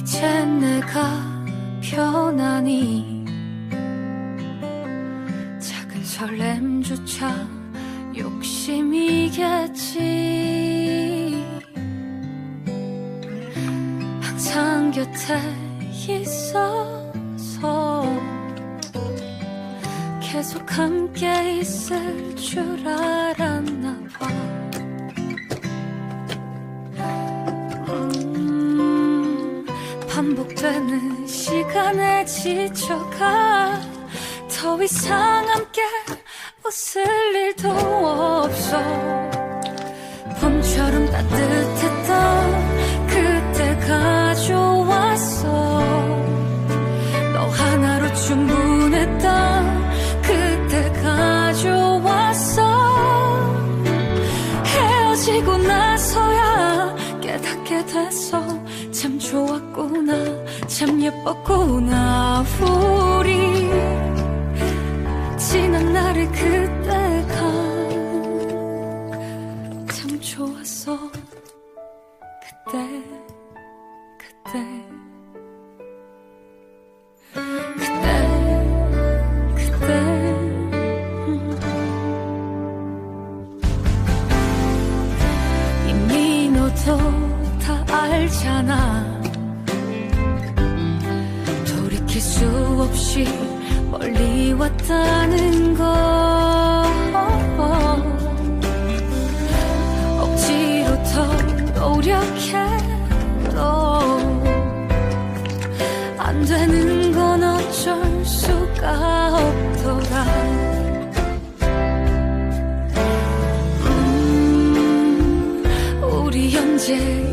이젠 내가 편하니 작은 설렘조차 욕심이겠지. 항상 곁에 있어서 계속 함께 있을 줄 알았나 봐. 반복되는 시간에 지쳐가 더 이상 함께 웃을 일도 없어. 봄처럼 따뜻했던 그때가 좋았어. 너 하나로 충분했던 그때가 좋았어. 헤어지고 나서야 깨닫게 됐어. 참 좋았구나, 참 예뻤구나. 우리 지난 날의 그때가 참 좋았어. 그때 이미 너도 다 알잖아. 돌이킬 수 없이 멀리 왔다는 거. 억지로 더 노력해도 안 되는 건 어쩔 수가 없더라. 우리 언제